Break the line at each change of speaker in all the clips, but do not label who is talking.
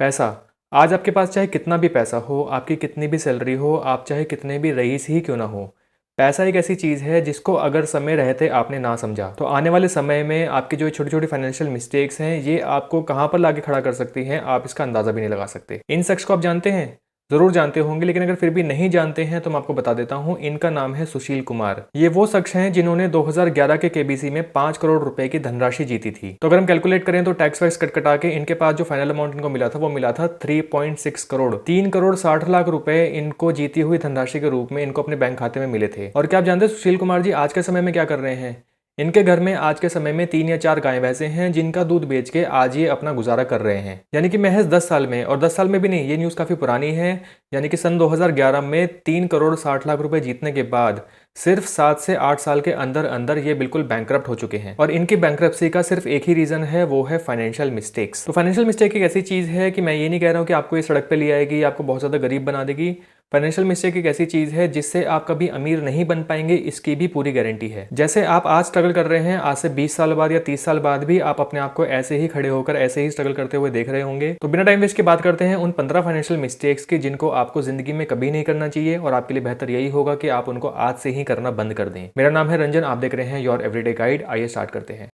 पैसा। आज आपके पास चाहे कितना भी पैसा हो, आपकी कितनी भी सैलरी हो, आप चाहे कितने भी रईस ही क्यों ना हो, पैसा एक ऐसी चीज़ है जिसको अगर समय रहते आपने ना समझा तो आने वाले समय में आपकी जो छोटी छोटी फाइनेंशियल मिस्टेक्स हैं ये आपको कहाँ पर लाके खड़ा कर सकती हैं, आप इसका अंदाज़ा भी नहीं लगा सकते। इन शख्स को आप जानते हैं? ज़रूर जानते होंगे, लेकिन अगर फिर भी नहीं जानते हैं तो मैं आपको बता देता हूं। इनका नाम है सुशील कुमार। ये वो शख्स हैं जिन्होंने 2011 के केबीसी में 5 करोड़ रुपए की धनराशि जीती थी। तो अगर हम कैलकुलेट करें तो टैक्स वैक्स कटा के इनके पास जो फाइनल अमाउंट इनको मिला था वो मिला था 3.6 करोड़। 3 करोड़ 60 लाख रुपए इनको जीती हुई धनराशि के रूप में इनको अपने बैंक खाते में मिले थे। और क्या आप जानते हैं सुशील कुमार जी आज के समय में क्या कर रहे हैं? इनके घर में आज के समय में 3 या 4 गाय भैंसे हैं जिनका दूध बेच के आज ये अपना गुजारा कर रहे हैं। यानी कि महज 10 साल में, और 10 साल में भी नहीं, ये न्यूज़ काफ़ी पुरानी है, यानी कि सन 2011 में 3 करोड़ 60 लाख रुपए जीतने के बाद सिर्फ 7 से 8 साल के अंदर अंदर ये बिल्कुल बैंकरप्ट हो चुके हैं। और इनकी बैंकरप्सी का सिर्फ एक ही रीजन है, वो है फाइनेंशियल मिस्टेक्स। तो फाइनेंशियल मिस्टेक एक ऐसी चीज़ है कि मैं ये नहीं कह रहा हूँ कि आपको ये सड़क पे ले आएगी, आपको बहुत ज़्यादा गरीब बना देगी। फाइनेंशियल मिस्टेक एक ऐसी चीज़ है जिससे आप कभी अमीर नहीं बन पाएंगे, इसकी भी पूरी गारंटी है। जैसे आप आज स्ट्रगल कर रहे हैं, आज से 20 साल बाद या 30 साल बाद भी आप अपने आप को ऐसे ही खड़े होकर ऐसे ही स्ट्रगल करते हुए देख रहे होंगे। तो बिना टाइम वेस्ट के बात करते हैं उन 15 फाइनेंशियल मिस्टेक्स की जिनको आपको जिंदगी में कभी नहीं करना चाहिए, और आपके लिए बेहतर यही होगा कि आप उनको आज से ही करना बंद कर दें। मेरा नाम है रंजन, आप देख रहे हैं योर एवरीडे गाइड। आइए स्टार्ट करते हैं।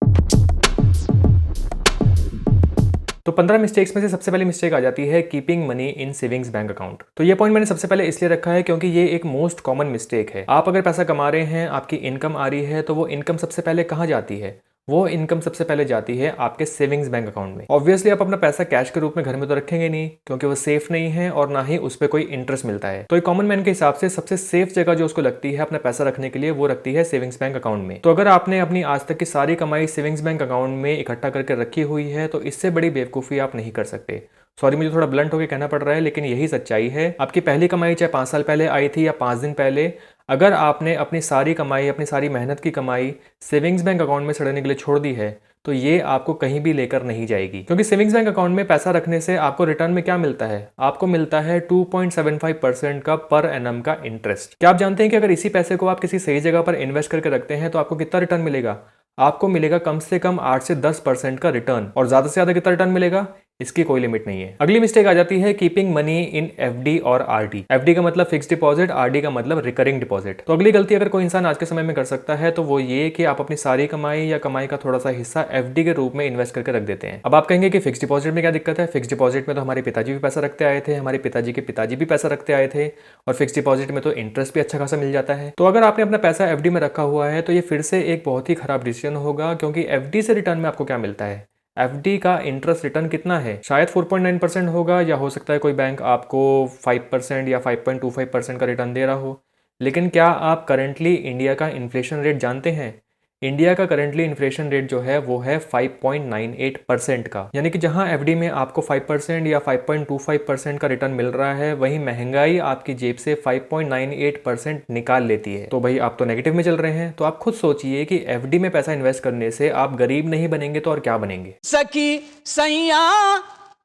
तो 15 मिस्टेक्स में से सबसे पहली मिस्टेक आ जाती है keeping money in savings bank account. तो ये पॉइंट मैंने सबसे पहले इसलिए रखा है क्योंकि ये एक मोस्ट कॉमन मिस्टेक है। आप अगर पैसा कमा रहे हैं, आपकी इनकम आ रही है, तो वो इनकम सबसे पहले कहाँ जाती है? वो इनकम सबसे पहले जाती है आपके सेविंग्स बैंक अकाउंट में। ऑब्वियसली आप अपना पैसा कैश के रूप में घर में तो रखेंगे नहीं, क्योंकि वो सेफ नहीं है और ना ही उस पर कोई इंटरेस्ट मिलता है। तो एक कॉमन मैन के हिसाब से सबसे सेफ जगह जो उसको लगती है अपना पैसा रखने के लिए, वो रखती है सेविंग्स बैंक अकाउंट में। तो अगर आपने अपनी आज तक की सारी कमाई सेविंग्स बैंक अकाउंट में इकट्ठा करके रखी हुई है तो इससे बड़ी बेवकूफ़ी आप नहीं कर सकते। सॉरी, मुझे थोड़ा ब्लंट होकर कहना पड़ रहा है, लेकिन यही सच्चाई है। आपकी पहली कमाई चाहे 5 साल पहले आई थी या 5 दिन पहले, अगर आपने अपनी सारी कमाई, अपनी सारी मेहनत की कमाई सेविंग्स बैंक अकाउंट में सड़ने के लिए छोड़ दी है तो ये आपको कहीं भी लेकर नहीं जाएगी। क्योंकि सेविंग्स बैंक अकाउंट में पैसा रखने से आपको रिटर्न में क्या मिलता है? आपको मिलता है 2.75% का पर एनम का इंटरेस्ट। क्या आप जानते हैं कि अगर इसी पैसे को आप किसी सही जगह पर इन्वेस्ट करके रखते हैं तो आपको कितना रिटर्न मिलेगा? आपको मिलेगा कम से कम 8 से 10% का रिटर्न। और ज्यादा से ज्यादा कितना रिटर्न मिलेगा, इसकी कोई लिमिट नहीं है। अगली मिस्टेक आ जाती है कीपिंग मनी इन एफडी और आरडी। एफडी का मतलब फिक्स डिपॉजिट, आरडी का मतलब रिकरिंग डिपॉजिट। तो अगली गलती अगर कोई इंसान आज के समय में कर सकता है तो वो ये कि आप अपनी सारी कमाई या कमाई का थोड़ा सा हिस्सा एफडी के रूप में इन्वेस्ट करके रख देते हैं। अब आप कहेंगे कि फिक्स डिपॉजिट में क्या दिक्कत है? फिक्स डिपॉजिट में तो हमारे पिताजी भी पैसा रखते आए थे, हमारे पिताजी के पिताजी भी पैसा रखते आए थे, और फिक्स डिपॉजिट में तो इंटरेस्ट भी अच्छा खासा मिल जाता है। तो अगर आपने अपना पैसा एफडी में रखा हुआ है तो ये फिर से एक बहुत ही खराब डिसीजन होगा, क्योंकि एफडी से रिटर्न में आपको क्या मिलता है? एफडी का इंटरेस्ट रिटर्न कितना है? शायद 4.9% होगा, या हो सकता है कोई बैंक आपको 5% या 5.25% का रिटर्न दे रहा हो। लेकिन क्या आप करंटली इंडिया का इन्फ्लेशन रेट जानते हैं? इंडिया का करंटली इन्फ्लेशन रेट जो है वो है 5.98% का। यानी कि जहां एफडी में आपको 5% या 5.25% का रिटर्न मिल रहा है, वहीं महंगाई आपकी जेब से 5.98% निकाल लेती है। तो भाई आप तो नेगेटिव में चल रहे हैं। तो आप खुद सोचिए कि एफडी में पैसा इन्वेस्ट करने से आप गरीब नहीं बनेंगे तो और क्या बनेंगे?
सकी सैया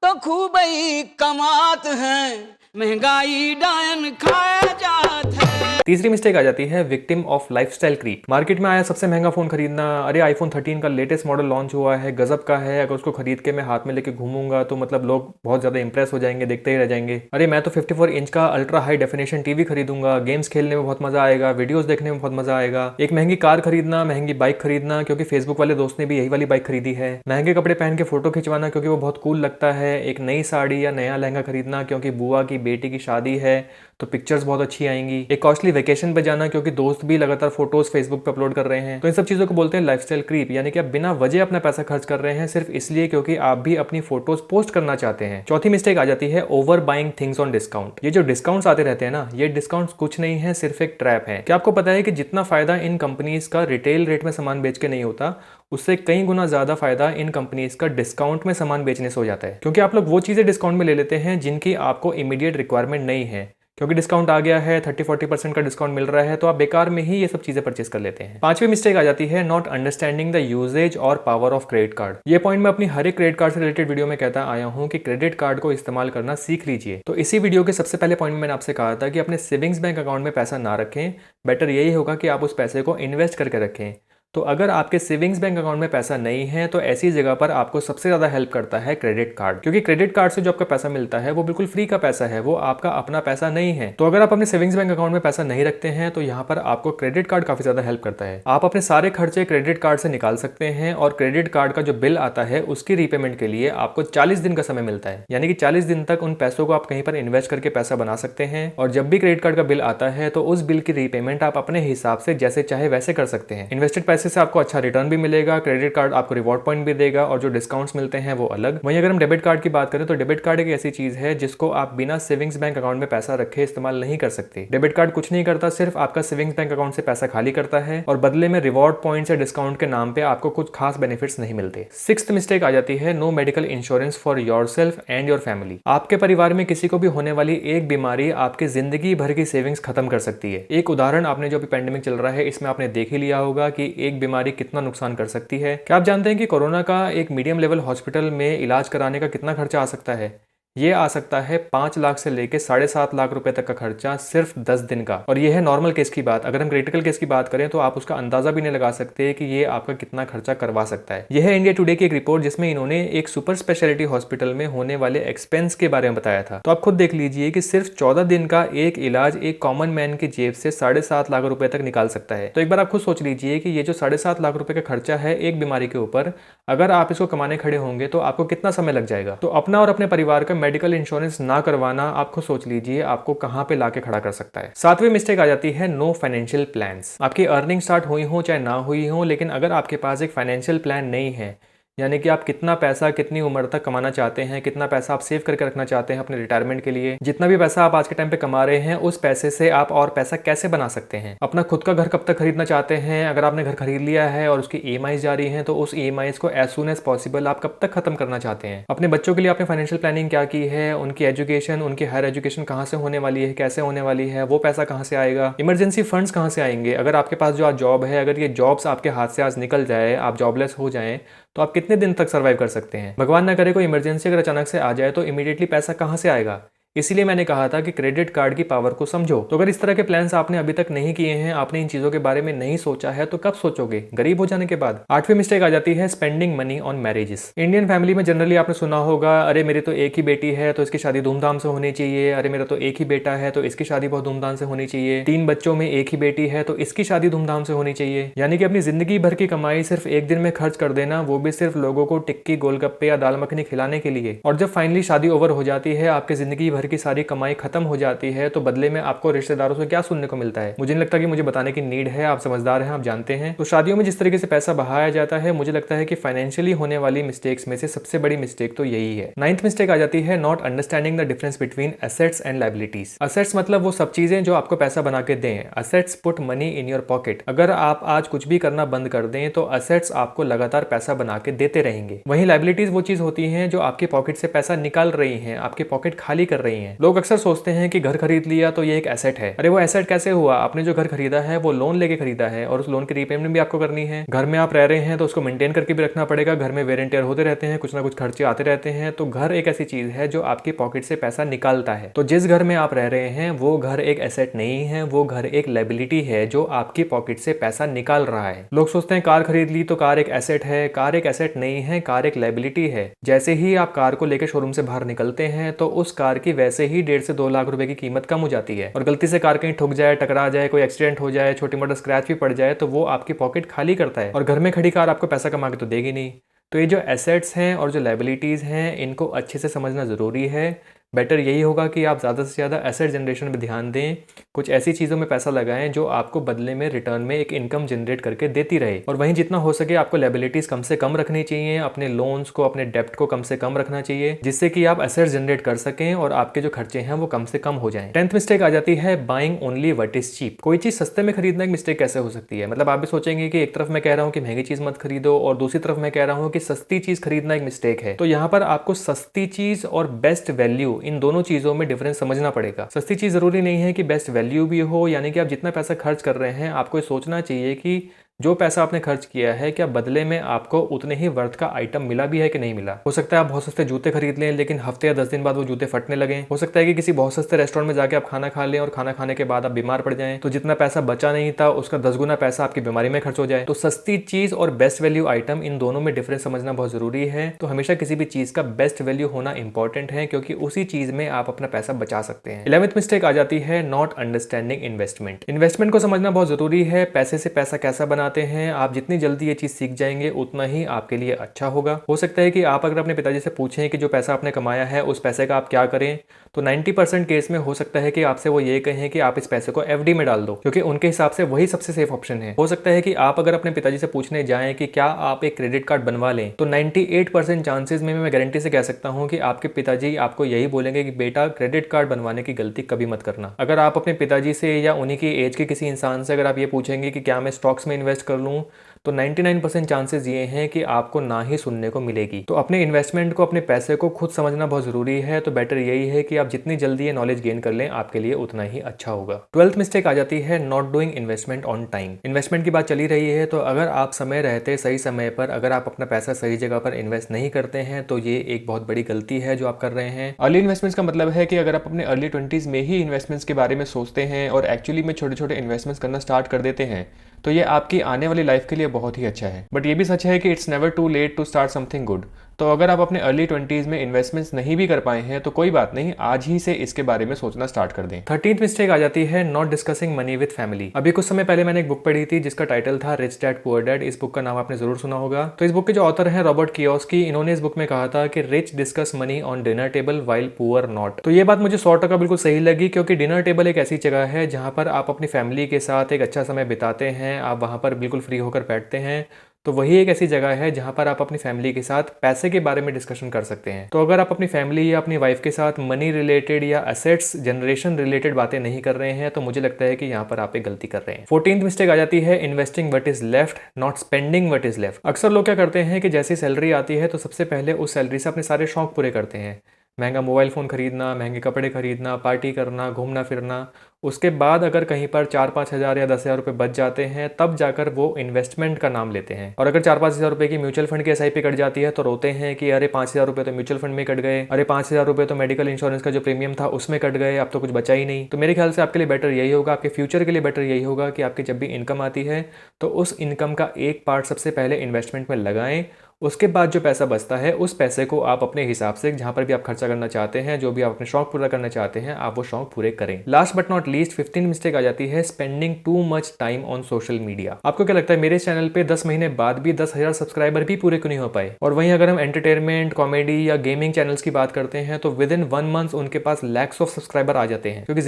तो खूब ही कमात है, महंगाई डायन खाया जात है।
तीसरी मिस्टेक आ जाती है victim of lifestyle creep. Market में आया सबसे महंगा फोन खरीदना, अरे आईफोन 13 का लेटेस्ट मॉडल लॉन्च हुआ है, गजब का है, अगर उसको खरीद के मैं हाथ में लेके घूमूंगा तो मतलब लोग बहुत ज्यादा इंप्रेस हो जाएंगे, देखते ही रह जाएंगे। अरे मैं तो 54 इंच का अल्ट्रा हाई डेफिनेशन टीवी खरीदूंगा, गेम्स खेलने में बहुत मजा आएगा, वीडियोस देखने में बहुत मजा आएगा। एक महंगी कार खरीदना, महंगी बाइक खरीदना, क्योंकि फेसबुक वाले दोस्त ने भी यही वाली बाइक खरीदी है। महंगे कपड़े पहन के फोटो खिंचवाना क्योंकि वो बहुत कूल लगता है। एक नई साड़ी या नया लहंगा खरीदना क्योंकि बुआ की बेटी की शादी है तो पिक्चर्स बहुत अच्छी आएंगी। एक कॉस्टली वेकेशन पे जाना क्योंकि दोस्त भी लगातार फोटोज फेसबुक पे अपलोड कर रहे हैं। तो इन सब चीजों को बोलते हैं लाइफस्टाइल क्रीप, यानी कि आप बिना वजह अपना पैसा खर्च कर रहे हैं सिर्फ इसलिए क्योंकि आप भी अपनी फोटोज पोस्ट करना चाहते हैं। चौथी मिस्टेक आ जाती है over buying things on discount. ये जो डिस्काउंट्स आते रहते हैं ना, ये डिस्काउंट्स कुछ नहीं है, सिर्फ एक ट्रैप है। क्या आपको पता है कि जितना फायदा इन कंपनीज का रिटेल रेट में सामान बेच के नहीं होता, उससे कई गुना ज्यादा फायदा इन कंपनीज का डिस्काउंट में सामान बेचने से हो जाता है? क्योंकि आप लोग वो चीजें डिस्काउंट में ले लेते हैं जिनकी आपको इमीडिएट रिक्वायरमेंट नहीं है। क्योंकि डिस्काउंट आ गया है, 30-40% का डिस्काउंट मिल रहा है, तो आप बेकार में ही ये सब चीजें परचेस कर लेते हैं। पांचवी मिस्टेक आ जाती है नॉट अंडरस्टैंडिंग द यूजेज और पावर ऑफ क्रेडिट कार्ड। ये पॉइंट मैं अपनी हर एक क्रेडिट कार्ड से रिलेटेड वीडियो में कहता आया हूं कि क्रेडिट कार्ड को इस्तेमाल करना सीख लीजिए। तो इसी वीडियो के सबसे पहले पॉइंट में मैंने आपसे कहा था कि अपने सेविंग्स बैंक अकाउंट में पैसा ना रखें, बेटर यही होगा कि आप उस पैसे को इन्वेस्ट करके रखें। तो अगर आपके सेविंग्स बैंक अकाउंट में पैसा नहीं है तो ऐसी जगह पर आपको सबसे ज्यादा हेल्प करता है क्रेडिट कार्ड, क्योंकि क्रेडिट कार्ड से जो आपका पैसा मिलता है वो बिल्कुल फ्री का पैसा है, वो आपका अपना पैसा नहीं है। तो अगर आप अपने सेविंग्स बैंक अकाउंट में पैसा नहीं रखते हैं तो यहाँ पर आपको क्रेडिट कार्ड काफी ज्यादा हेल्प करता है। आप अपने सारे खर्चे क्रेडिट कार्ड से निकाल सकते हैं और क्रेडिट कार्ड का जो बिल आता है उसकी रीपेमेंट के लिए आपको 40 दिन का समय मिलता है, यानी कि 40 दिन तक उन पैसों को आप कहीं पर इन्वेस्ट करके पैसा बना सकते हैं। और जब भी क्रेडिट कार्ड का बिल आता है तो उस बिल की रीपेमेंट आप अपने हिसाब से जैसे चाहे वैसे कर सकते हैं। इन्वेस्टेड पैसे से आपको अच्छा रिटर्न भी मिलेगा, क्रेडिट कार्ड आपको रिवॉर्ड पॉइंट भी देगा और जो डिस्काउंट्स मिलते हैं वो अलग। वहीं अगर हम डेबिट कार्ड की बात करें तो डेबिट कार्ड एक ऐसी चीज है जिसको आप बिना सेविंग्स बैंक अकाउंट में पैसा रखे इस्तेमाल नहीं कर सकते। डेबिट कार्ड कुछ नहीं करता, सिर्फ आपका सेविंग्स बैंक अकाउंट से पैसा खाली करता है और बदले में रिवॉर्ड पॉइंट्स या डिस्काउंट के नाम पे आपको कुछ खास बेनिफिट्स नहीं मिलते। सिक्स्थ मिस्टेक आ जाती है no medical insurance for yourself and your family. आपके परिवार में किसी को भी होने वाली एक बीमारी आपकी जिंदगी भर की सेविंग्स खत्म कर सकती है। एक उदाहरण आपने जो अभी पेंडेमिक चल रहा है इसमें आपने देख ही लिया होगा कि एक बीमारी कितना नुकसान कर सकती है। क्या आप जानते हैं कि कोरोना का एक मीडियम लेवल हॉस्पिटल में इलाज कराने का कितना खर्चा आ सकता है? ये आ सकता है 5 लाख से लेके 7.5 लाख रुपए तक का खर्चा सिर्फ 10 दिन का। और ये है नॉर्मल केस की बात। अगर हम क्रिटिकल केस की बात करें तो आप उसका अंदाजा भी नहीं लगा सकते कि ये आपका कितना खर्चा करवा सकता है। यह है इंडिया टुडे की एक रिपोर्ट जिसमें इन्होंने एक सुपर स्पेशलिटी हॉस्पिटल में होने वाले एक्सपेंस के बारे में बताया था। तो आप खुद देख लीजिए कि सिर्फ 14 दिन का एक इलाज एक कॉमन मैन की जेब से 7.5 लाख रुपए तक निकाल सकता है। तो एक बार आप खुद सोच लीजिए कि ये जो 7.5 लाख रुपए का खर्चा है एक बीमारी के ऊपर, अगर आप इसको कमाने खड़े होंगे तो आपको कितना समय लग जाएगा। तो अपना और अपने परिवार का मेडिकल इंश्योरेंस ना करवाना आप खुद सोच लीजिए आपको कहां पे लाके खड़ा कर सकता है। सातवीं मिस्टेक आ जाती है नो फाइनेंशियल प्लान्स। आपकी अर्निंग स्टार्ट हुई हो चाहे ना हुई हो, लेकिन अगर आपके पास एक फाइनेंशियल प्लान नहीं है, यानी कि आप कितना पैसा कितनी उम्र तक कमाना चाहते हैं, कितना पैसा आप सेव करके रखना चाहते हैं अपने रिटायरमेंट के लिए, जितना भी पैसा आप आज के टाइम पे कमा रहे हैं उस पैसे से आप और पैसा कैसे बना सकते हैं, अपना खुद का घर कब तक खरीदना चाहते हैं, अगर आपने घर खरीद लिया है और उसकी EMI जा रही है तो उस EMI को एज सुन एज पॉसिबल आप कब तक खत्म करना चाहते हैं, अपने बच्चों के लिए आपने फाइनेंशियल प्लानिंग क्या की है, उनकी एजुकेशन, उनकी हायर एजुकेशन कहाँ से होने वाली है, कैसे होने वाली है, वो पैसा कहाँ से आएगा, इमरजेंसी फंड्स कहाँ से आएंगे, अगर आपके पास जो आज जॉब है अगर ये जॉब्स आपके हाथ से आज निकल जाए, आप जॉबलेस हो जाएं तो आप कितने दिन तक सर्वाइव कर सकते हैं। भगवान ना करे कोई इमरजेंसी अगर अचानक से आ जाए तो इमीडिएटली पैसा कहाँ से आएगा। इसीलिए मैंने कहा था कि क्रेडिट कार्ड की पावर को समझो। तो अगर इस तरह के प्लान्स आपने अभी तक नहीं किए हैं, आपने इन चीजों के बारे में नहीं सोचा है, तो कब सोचोगे? गरीब हो जाने के बाद। आठवीं मिस्टेक आ जाती है spending money on marriages. Indian family में जनरली आपने सुना होगा, अरे मेरी तो एक ही बेटी है तो इसकी शादी धूमधाम से होनी चाहिए, अरे मेरा तो एक ही बेटा है तो इसकी शादी बहुत धूमधाम से होनी चाहिए, 3 बच्चों में एक ही बेटी है तो इसकी शादी धूमधाम से होनी चाहिए। यानी कि अपनी जिंदगी भर की कमाई सिर्फ एक दिन में खर्च कर देना, वो भी सिर्फ लोगों को टिक्की गोलगप्पे या दाल मखनी खिलाने के लिए। और जब फाइनली शादी ओवर हो जाती है, आपकी जिंदगी भर की सारी कमाई खत्म हो जाती है, तो बदले में आपको रिश्तेदारों से क्या सुनने को मिलता है? मुझे नहीं लगता कि मुझे बताने की नीड है, आप समझदार हैं, आप जानते हैं। तो शादियों में जिस तरीके से पैसा बहाया जाता है, मुझे लगता है कि फाइनेंशियली होने वाली मिस्टेक्स में से सबसे बड़ी मिस्टेक तो यही है। 9th मिस्टेक आ जाती है not understanding the difference between assets and liabilities. Assets मतलब वो सब चीजें जो आपको पैसा बना के दें। Assets put money in your pocket. अगर आप आज कुछ भी करना बंद कर दें तो एसेट्स आपको लगातार पैसा बना के देते रहेंगे। वहीं लायबिलिटीज वो चीज होती है जो आपके पॉकेट से पैसा निकाल रही है, आपके पॉकेट खाली कर रही है। लोग अक्सर सोचते हैं कि घर खरीद लिया तो ये एक एसेट है। अरे वो एसेट कैसे हुआ? आपने जो घर खरीदा है वो लोन लेके खरीदा है और उस लोन की रीपेमेंट भी आपको करनी है। घर में आप रह रहे हैं तो उसको मेंटेन करके भी रखना पड़ेगा। घर में वेयर एंड टेयर होते रहते हैं, कुछ ना कुछ खर्चे आते रहते हैं। तो घर एक ऐसी चीज है जो आपकी पॉकेट से पैसा निकालता है। तो जिस घर में आप रह रहे हैं वो घर एक एसेट नहीं है, वो घर एक लायबिलिटी है जो आपकी पॉकेट से पैसा निकाल रहा है। लोग सोचते हैं कार खरीद ली तो कार एक एसेट है। कार एक एसेट नहीं है, कार एक लायबिलिटी है। जैसे ही आप कार को लेकर शोरूम से बाहर निकलते हैं तो उस कार की वैसे ही 1.5 से 2 लाख रुपए की कीमत कम हो जाती है। और गलती से कार कहीं ठुक जाए, टकरा जाए, कोई एक्सीडेंट हो जाए, छोटी मोटा स्क्रैच भी पड़ जाए तो वो आपकी पॉकेट खाली करता है। और घर में खड़ी कार आपको पैसा कमा के तो देगी नहीं। तो ये जो एसेट्स हैं और जो लायबिलिटीज हैं इनको अच्छे से समझना जरूरी है। बेटर यही होगा कि आप ज़्यादा से ज़्यादा एसेट जनरेशन में ध्यान दें, कुछ ऐसी चीज़ों में पैसा लगाएं जो आपको बदले में रिटर्न में एक इनकम जनरेट करके देती रहे। और वहीं जितना हो सके आपको लायबिलिटीज़ कम से कम रखनी चाहिए, अपने लोन्स को, अपने डेप्ट को कम से कम रखना चाहिए, जिससे कि आप एसेट जनरेट कर सकें और आपके जो खर्चे हैं वो कम से कम हो जाएं। 10th मिस्टेक आ जाती है buying only what is cheap. कोई चीज़ सस्ते में खरीदना एक मिस्टेक कैसे हो सकती है? मतलब आप भी सोचेंगे कि एक तरफ मैं कह रहा हूँ कि महंगी चीज़ मत खरीदो और दूसरी तरफ मैं कह रहा हूँ कि सस्ती चीज़ खरीदना एक मिस्टेक है। तो यहाँ पर आपको सस्ती चीज़ और बेस्ट वैल्यू, इन दोनों चीज़ों में डिफरेंस समझना पड़ेगा। सस्ती चीज जरूरी नहीं है कि बेस्ट वैल्यू भी हो, यानी कि आप जितना पैसा खर्च कर रहे हैं आपको सोचना चाहिए कि जो पैसा आपने खर्च किया है क्या बदले में आपको उतने ही वर्थ का आइटम मिला भी है कि नहीं मिला। हो सकता है आप बहुत सस्ते जूते खरीद लें लेकिन हफ्ते या 10 दिन बाद वो जूते फटने लगे। हो सकता है कि किसी बहुत सस्ते रेस्टोरेंट में जाके आप खाना खा लें और खाना खाने के बाद आप बीमार पड़ जाएं, तो जितना पैसा बचा नहीं था उसका 10 गुना पैसा आपकी बीमारी में खर्च हो जाए। तो सस्ती चीज और बेस्ट वैल्यू आइटम, इन दोनों में डिफरेंस समझना बहुत जरूरी है। तो हमेशा किसी भी चीज का बेस्ट वैल्यू होना इंपॉर्टेंट है क्योंकि उसी चीज में आप अपना पैसा बचा सकते हैं। 11th मिस्टेक आ जाती है नॉट अंडरस्टैंडिंग इन्वेस्टमेंट। इन्वेस्टमेंट को समझना बहुत जरूरी है। पैसे से पैसा कैसा बनाते हैं, आप जितनी जल्दी ये चीज सीख जाएंगे उतना ही आपके लिए अच्छा होगा। हो सकता है कि आप अगर अपने पिताजी से पूछें कि जो पैसा आपने कमाया है उस पैसे का आप क्या करें, तो 90% केस में हो सकता है कि आपसे वो ये कहें कि आप इस पैसे को एफडी में डाल दो, क्योंकि उनके हिसाब से वही सबसे सेफ ऑप्शन है। हो सकता है कि आप अगर अपने पिताजी से पूछने जाएं कि क्या आप एक क्रेडिट कार्ड बनवा लें, तो 98% चांसेस में मैं गारंटी से कह सकता हूं कि आपके पिताजी आपको यही बोलेंगे कि बेटा क्रेडिट कार्ड बनवाने की गलती कभी मत करना। अगर आप अपने पिताजी से या उन्हीं की एज के किसी इंसान से अगर आप ये पूछेंगे कि क्या मैं स्टॉक्स में इन्वेस्ट कर लूं, तो 99% चांसेस ये हैं कि आपको ना ही सुनने को मिलेगी। तो अपने इन्वेस्टमेंट को, अपने पैसे को खुद समझना बहुत जरूरी है। तो बेटर यही है कि आप जितनी जल्दी ये नॉलेज गेन कर लें आपके लिए उतना ही अच्छा होगा। 12th मिस्टेक आ जाती है not doing investment on time. Investment की बात चली रही है, तो अगर आप समय रहते सही समय पर अगर आप अपना पैसा सही जगह पर इन्वेस्ट नहीं करते हैं तो ये एक बहुत बड़ी गलती है जो आप कर रहे हैं। अर्ली इन्वेस्टमेंट्स का मतलब है कि अगर आप अपने अर्ली 20s में ही इन्वेस्टमेंट्स के बारे में सोचते हैं और एक्चुअली में छोटे छोटे इन्वेस्टमेंट्स करना स्टार्ट कर देते हैं तो ये आपकी आने वाली लाइफ के लिए बहुत ही अच्छा है। बट ये भी सच है कि it's never too late to start something good. तो अगर आप अपने अर्ली 20s में इन्वेस्टमेंट्स नहीं भी कर पाए हैं तो कोई बात नहीं, आज ही से इसके बारे में सोचना स्टार्ट कर दें। 13th मिस्टेक आ जाती है not discussing money with family. अभी कुछ समय पहले मैंने एक बुक पढ़ी थी जिसका टाइटल था रिच डैड पुअर डैड। इस बुक का नाम आपने जरूर सुना होगा। तो इस बुक के जो ऑथर हैं रॉबर्ट कियोस्की, इन्होंने इस बुक में कहा था कि rich discuss money on dinner table while poor not. तो ये बात मुझे 100% बिल्कुल सही लगी, क्योंकि डिनर टेबल एक ऐसी जगह है जहां पर आप अपनी फैमिली के साथ एक अच्छा समय बिताते हैं, आप वहां पर बिल्कुल फ्री होकर बैठते हैं। तो वही एक ऐसी जगह है जहां पर आप अपनी फैमिली के साथ पैसे के बारे में डिस्कशन कर सकते हैं। तो अगर आप अपनी फैमिली या अपनी वाइफ के साथ मनी रिलेटेड या असेट्स जनरेशन रिलेटेड बातें नहीं कर रहे हैं तो मुझे लगता है कि यहाँ पर आप एक गलती कर रहे हैं। 14th मिस्टेक आ जाती है investing what is left not spending what is left. अक्सर लोग क्या करते हैं कि जैसी सैलरी आती है तो सबसे पहले उस सैलरी से अपने सारे शौक पूरे करते हैं। महंगा मोबाइल फ़ोन खरीदना, महंगे कपड़े खरीदना, पार्टी करना, घूमना फिरना। उसके बाद अगर कहीं पर 4-5 हज़ार या 10 हज़ार रुपये बच जाते हैं तब जाकर वो इन्वेस्टमेंट का नाम लेते हैं। और अगर 4-5 हज़ार रुपये की म्यूचुअल फंड की SIP कट जाती है तो रोते हैं कि अरे 5 हज़ार रुपये तो म्यूचुअल फंड में कट गए, अरे 5 हज़ार रुपये तो मेडिकल इंश्योरेंस का जो प्रीमियम था उसमें कट गए, अब तो कुछ बचा ही नहीं। तो मेरे ख्याल से आपके लिए बेटर यही होगा, आपके फ्यूचर के लिए बेटर यही होगा कि आपकी जब भी इनकम आती है तो उस इनकम का एक पार्ट सबसे पहले इन्वेस्टमेंट में लगाएं। उसके बाद जो पैसा बचता है उस पैसे को आप अपने हिसाब से जहां पर भी आप खर्चा करना चाहते हैं, जो भी आप अपने शौक पूरा करना चाहते हैं, आप वो शौक पूरे करें। Last but not least 15 mistake आ जाती है spending too much time on social media. आपको क्या लगता है मेरे चैनल पे 10 महीने बाद भी 10,000 सब्सक्राइबर भी पूरे क्यों नहीं हो पाए? और वहीं अगर हम एंटरटेनमेंट, कॉमेडी या गेमिंग चैनल्स की बात करते हैं तो विद इन 1 मंथ उनके पास लैक्स ऑफ सब्सक्राइबर आ जाते हैं, क्योंकि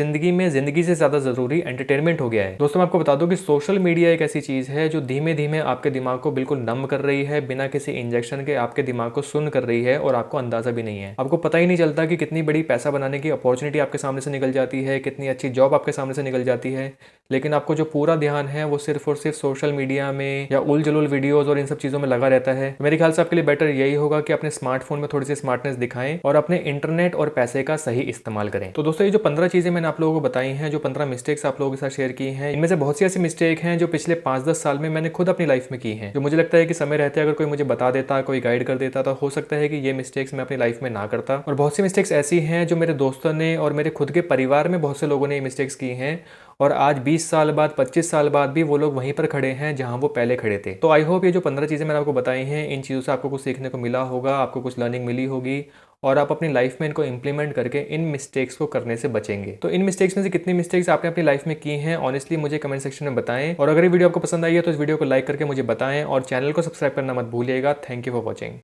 जिंदगी से ज्यादा जरूरी एंटरटेनमेंट हो गया है। दोस्तों मैं आपको बता दूं कि सोशल मीडिया एक ऐसी चीज है जो धीमे धीमे आपके दिमाग को बिल्कुल नम कर रही है, बिना किसी इंजेक्शन के आपके दिमाग को सुन कर रही है और आपको अंदाजा भी नहीं है। आपको पता ही नहीं चलता कि कितनी बड़ी पैसा बनाने की अपॉर्चुनिटी आपके सामने से निकल जाती है, कितनी अच्छी जॉब आपके सामने से निकल जाती है, लेकिन आपको जो पूरा ध्यान है वो सिर्फ और सिर्फ सोशल मीडिया में या उल जलूल वीडियोस और इन सब चीजों में लगा रहता है। मेरे ख्याल से आपके लिए बेटर यही होगा कि अपने स्मार्टफोन में थोड़ी सी स्मार्टनेस दिखाएं और अपने इंटरनेट और पैसे का सही इस्तेमाल करें। तो दोस्तों ये जो 15 चीजें मैंने आप लोगों को बताई हैं, जो 15 मिस्टेक्स आप लोगों के साथ शेयर की हैं, इनमें से बहुत सी ऐसी मिस्टेक हैं जो पिछले 5-10 साल में मैंने खुद अपनी लाइफ में की हैं, जो मुझे लगता है कि समय रहते अगर कोई मुझे बता देता, कोई गाइड कर देता तो हो सकता है कि ये मिस्टेक्स मैं अपनी लाइफ में ना करता। और बहुत सी मिस्टेक्स ऐसी हैं जो मेरे दोस्तों ने और मेरे खुद के परिवार में बहुत से लोगों ने ये मिस्टेक्स की हैं, और आज 20 साल बाद, 25 साल बाद भी वो लोग वहीं पर खड़े हैं जहां वो पहले खड़े थे। तो आई होप ये जो 15 चीज़ें मैंने आपको बताई हैं, इन चीज़ों से आपको कुछ सीखने को मिला होगा, आपको कुछ लर्निंग मिली होगी और आप अपनी लाइफ में इनको इंप्लीमेंट करके इन मिस्टेक्स को करने से बचेंगे। तो इन मिस्टेक्स में से कितनी मिस्टेक्स आपने अपनी लाइफ में की हैं ऑनेस्टली मुझे कमेंट सेक्शन में बताएं। और अगर ये वीडियो आपको पसंद आई है तो इस वीडियो को लाइक करके मुझे बताएं और चैनल को सब्सक्राइब करना मत भूलिएगा। Thank you for watching.